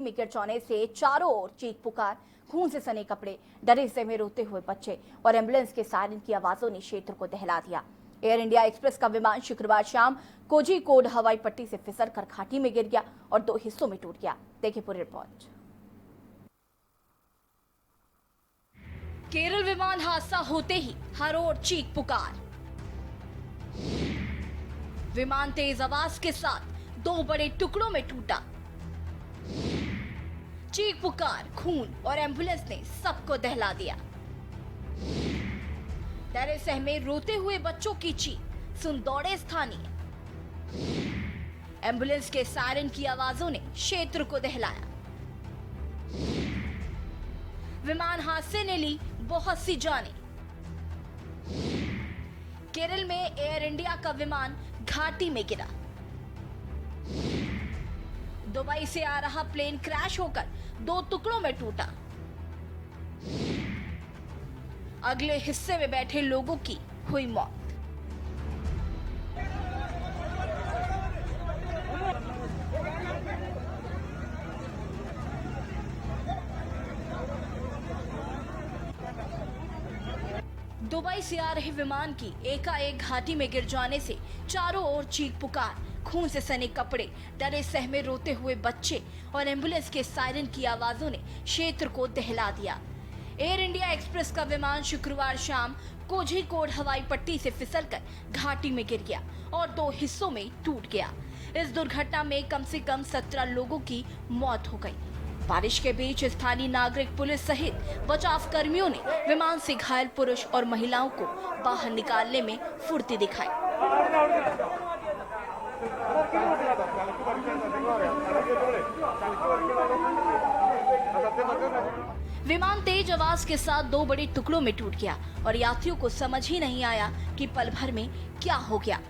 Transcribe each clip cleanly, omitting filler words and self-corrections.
में गिर जाने से चारों ओर चीख पुकार, खून से सने कपड़े, डरे सहमे रोते हुए बच्चे और एम्बुलेंस के सायरन की आवाजों ने क्षेत्र को दहला दिया। एयर इंडिया एक्सप्रेस का विमान शुक्रवार शाम कोझिकोड हवाई पट्टी से फिसलकर घाटी में गिर गया और 2 हिस्सों में टूट गया। देखिए पूरी रिपोर्ट। केरल विमान हादसा होते ही हर ओर चीख पुकार। विमान तेज आवाज के साथ 2 बड़े टुकड़ों में टूटा। चीख पुकार, खून और एम्बुलेंस ने सबको दहला दिया। डरे सहमे रोते हुए बच्चों की चीख सुन दौड़े स्थानीय। एम्बुलेंस के सायरन की आवाजों ने क्षेत्र को दहलाया। विमान हादसे ने ली बहुत सी जानें। केरल में एयर इंडिया का विमान घाटी में गिरा। दुबई से आ रहा प्लेन क्रैश होकर 2 टुकड़ों में टूटा। अगले हिस्से में बैठे लोगों की हुई मौत। दुबई से आ रहे विमान की एकाएक घाटी में गिर जाने से चारों ओर चीख पुकार, खून से सने कपड़े, डरे सहमे रोते हुए बच्चे और एम्बुलेंस के सायरन की आवाजों ने क्षेत्र को दहला दिया। एयर इंडिया एक्सप्रेस का विमान शुक्रवार शाम कोझिकोड हवाई पट्टी से फिसलकर घाटी में गिर गया और 2 हिस्सों में टूट गया। इस दुर्घटना में कम से कम 17 लोगों की मौत हो गई। बारिश के बीच स्थानीय नागरिक, पुलिस सहित बचाव कर्मियों ने विमान से घायल पुरुष और महिलाओं को बाहर निकालने में फुर्ती दिखाई। विमान तेज आवाज के साथ 2 बड़े टुकड़ों में टूट गया और यात्रियों को समझ ही नहीं आया कि पल भर में क्या हो गया।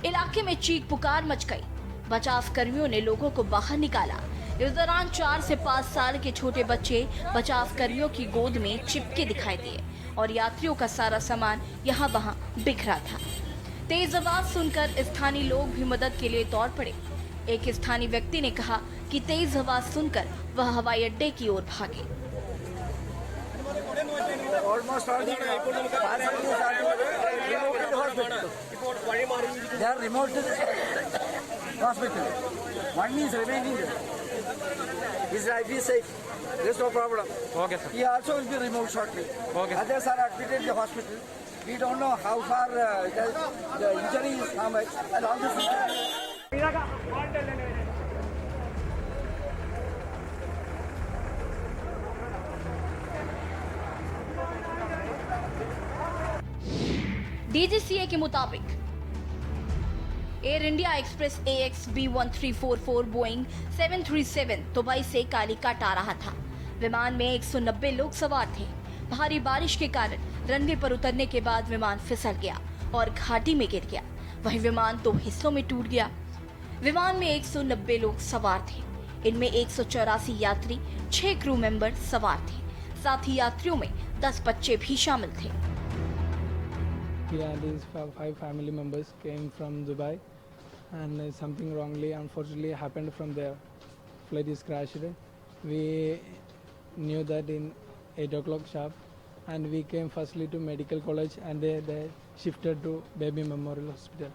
इलाके में चीख पुकार मच गई। बचाव कर्मियों ने लोगों को बाहर निकाला। इस दौरान 4 से 5 साल के छोटे बच्चे बचाव कर्मियों की गोद में चिपके दिखाई दिए और यात्रियों का सारा सामान यहाँ वहाँ बिखरा था। तेज आवाज सुनकर स्थानीय लोग भी मदद के लिए दौड़ पड़े। एक स्थानीय व्यक्ति ने कहा कि तेज आवाज सुनकर वह हवाई अड्डे की ओर भागे। His life is safe. There's no problem. Okay, sir. He also will be removed shortly. Okay, sir. Others are admitted in the hospital. We don't know how far the injury is, how much, and all this. DGCA के मुताबिक air India express AXB1344 Boeing 737 Dubai से कालीकट आ रहा था। विमान में 190 लोग सवार थे। भारी बारिश के कारण रनवे पर उतरने के बाद विमान फिसल गया और घाटी में गिर गया। वहीं विमान 2 हिस्सों में टूट गया। विमान में 190 लोग सवार थे। इनमें 184 यात्री, 6 क्रू मेंबर सवार थे। साथ ही यात्रियों में 10 बच्चे भी शामिल थे। Yeah, these 5 family members came from Dubai, and something wrongly, unfortunately, happened from there. Flight is crashed. We knew that in 8 o'clock sharp, and we came firstly to medical college, and they shifted to Baby Memorial Hospital.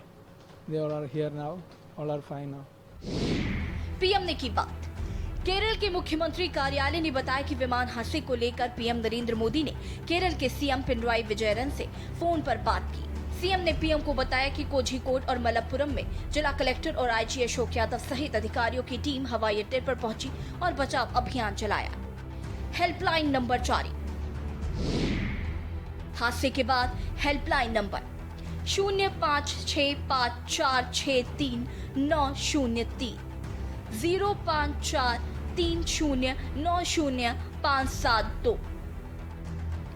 They all are here now. All are fine now. PM ने की बात। केरल के मुख्यमंत्री कार्यालय ने बताया कि विमान हादसे को लेकर पीएम नरेंद्र मोदी ने केरल के सीएम पिनराई विजयन से फोन पर बात की। सीएम ने पीएम को बताया कि कोझिकोड और मलप्पुरम में जिला कलेक्टर और आईजी अशोक यादव सहित अधिकारियों की टीम हवाई अड्डे पर पहुंची और बचाव अभियान चलाया। हेल्पलाइन नंबर जारी। हादसे के बाद हेल्पलाइन नंबर 0565463903 0543090572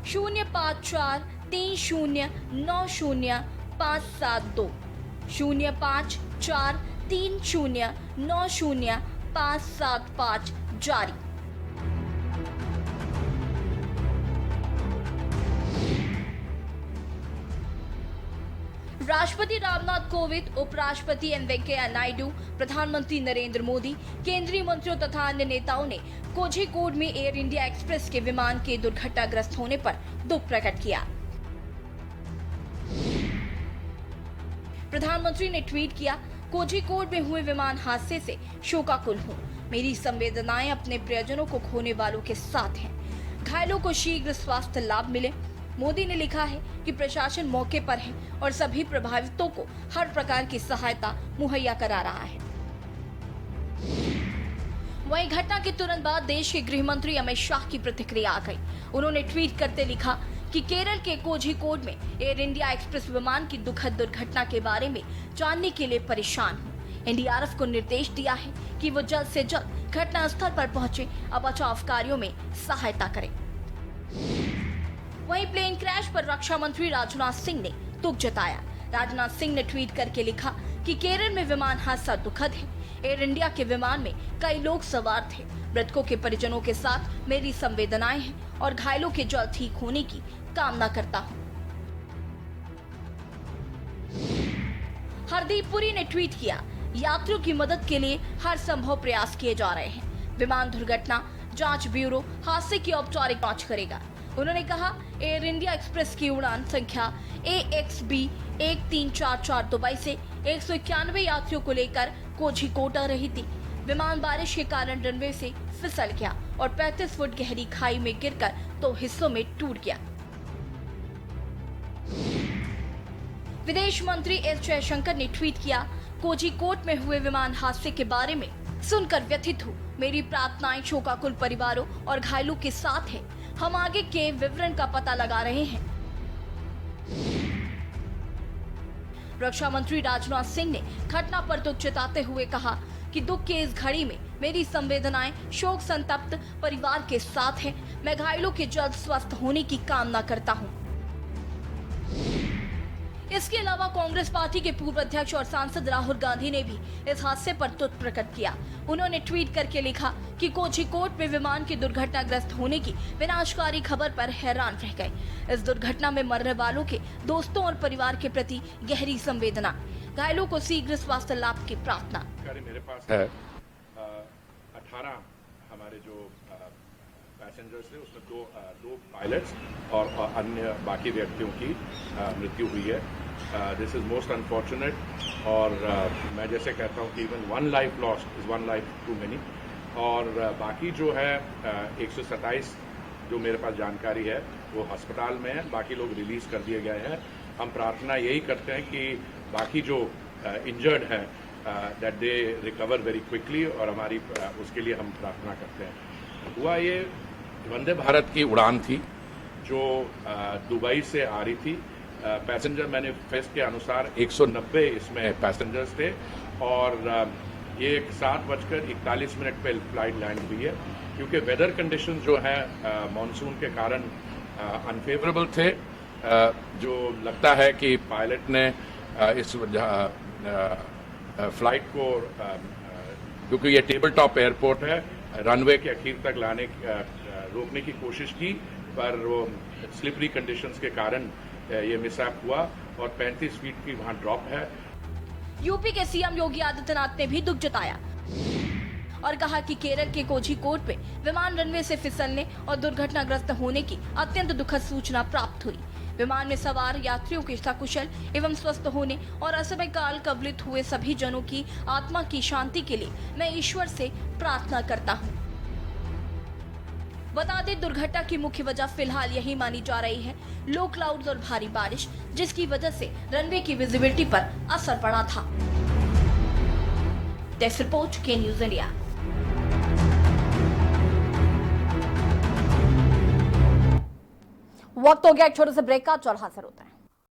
0543090572 0543090575 जारी। राष्ट्रपति रामनाथ कोविंद, उपराष्ट्रपति एम वेंकैया नायडू, प्रधानमंत्री नरेंद्र मोदी, केंद्रीय मंत्रियों तथा अन्य नेताओं ने कोझिकोड में एयर इंडिया एक्सप्रेस के विमान के दुर्घटनाग्रस्त होने पर दुख प्रकट किया। प्रधानमंत्री ने ट्वीट किया, कोझिकोड में हुए विमान हादसे से शोकाकुल हूँ। मेरी संवेदनाएं अपने प्रियजनों को खोने वालों के साथ हैं। घायलों को शीघ्र स्वास्थ्य लाभ मिले। मोदी ने लिखा है कि प्रशासन मौके पर है और सभी प्रभावितों को हर प्रकार की सहायता मुहैया करा रहा है। वहीं घटना के तुरंत बाद देश के गृह मंत्री अमित शाह की प्रतिक्रिया आ गई। उन्होंने ट्वीट करते लिखा कि केरल के कोझिकोड में एयर इंडिया एक्सप्रेस विमान की दुखद दुर्घटना के बारे में जानने के लिए परेशान हूँ। एनडीआरएफ को निर्देश दिया है कि वो जल्द से जल्द घटना स्थल पर पहुंचे और बचाव कार्यों में सहायता करें। वहीं प्लेन क्रैश पर रक्षा मंत्री राजनाथ सिंह ने दुख जताया। राजनाथ सिंह ने ट्वीट करके लिखा कि केरल में विमान हादसा दुखद है। एयर इंडिया के विमान में कई लोग सवार थे। मृतकों के परिजनों के साथ मेरी संवेदनाएं हैं और घायलों के जल्द ठीक होने की कामना करता हूं। हरदीप पुरी ने ट्वीट किया, यात्रियों की मदद के लिए हर संभव प्रयास किए जा रहे हैं। विमान दुर्घटना जांच ब्यूरो हादसे की औपचारिक जांच करेगा। उन्होंने कहा, एयर इंडिया एक्सप्रेस की उड़ान संख्या AXB 1344 दुबई से 191 यात्रियों को लेकर कोझिकोड आ रही थी। विमान बारिश के कारण रनवे से फिसल गया और 35 फुट गहरी खाई में गिरकर 2 हिस्सों में टूट गया। विदेश मंत्री एस जयशंकर ने ट्वीट किया, कोझिकोड में हुए विमान हादसे के बारे में सुनकर व्यथित हूँ। मेरी प्रार्थनाएं शोकाकुल परिवारों और घायलों के साथ है। हम आगे के विवरण का पता लगा रहे हैं। रक्षा मंत्री राजनाथ सिंह ने घटना पर दुख जताते हुए कहा कि दुख के इस घड़ी में मेरी संवेदनाएं शोक संतप्त परिवार के साथ हैं। मैं घायलों के जल्द स्वस्थ होने की कामना करता हूं। इसके अलावा कांग्रेस पार्टी के पूर्व अध्यक्ष और सांसद राहुल गांधी ने भी इस हादसे पर दुख प्रकट किया। उन्होंने ट्वीट करके लिखा कि कोझिकोड में विमान के दुर्घटनाग्रस्त होने की विनाशकारी खबर पर हैरान रह गए। इस दुर्घटना में मरने वालों के दोस्तों और परिवार के प्रति गहरी संवेदना। घायलों को शीघ्र स्वास्थ्य लाभ की प्रार्थना। मेरे पास है 18 हमारे जो पैसेंजर्स थे, उसमें दो पायलट्स और अन्य बाकी व्यक्तियों की मृत्यु हुई है। दिस इज मोस्ट अनफॉर्चुनेट और मैं जैसे कहता हूँ कि even one life lost is one life too many. और बाकी जो है 127 जो मेरे पास जानकारी है वो अस्पताल में है, बाकी लोग रिलीज कर दिए गए हैं। हम प्रार्थना यही करते हैं कि बाकी जो इंजर्ड हैं that they recover very quickly, और हमारी उसके लिए हम प्रार्थना करते हैं। हुआ ये वंदे भारत की उड़ान थी जो दुबई से आ रही थी। पैसेंजर मैनिफेस्ट के अनुसार 190 इसमें पैसेंजर्स थे और ये 7:41 पे फ्लाइट लैंड हुई है। क्योंकि वेदर कंडीशन जो है मानसून के कारण अनफेवरेबल थे, जो लगता है कि पायलट ने इस फ्लाइट को, क्योंकि ये टेबल टॉप एयरपोर्ट है, रनवे के अखीर तक रोकने की कोशिश की, पर वो स्लिपरी कंडीशंस के कारण ये मिसहैप हुआ और 35 फीट की वहां ड्रॉप है। यूपी के सीएम योगी आदित्यनाथ ने भी दुख जताया और कहा कि केरल के कोझिकोड पे विमान रनवे से फिसलने और दुर्घटनाग्रस्त होने की अत्यंत दुखद सूचना प्राप्त हुई। विमान में सवार यात्रियों के सकुशल एवं स्वस्थ होने और असमय काल कवलित हुए सभी जनों की आत्मा की शांति के लिए मैं ईश्वर से प्रार्थना करता हूँ। बता दें, दुर्घटना की मुख्य वजह फिलहाल यही मानी जा रही है, लो क्लाउड्स और भारी बारिश, जिसकी वजह से रनवे की विजिबिलिटी पर असर पड़ा था। डेस्क रिपोर्ट के न्यूज इंडिया। वक्त हो गया एक छोटे से ब्रेक का, चल हाजिर होता है।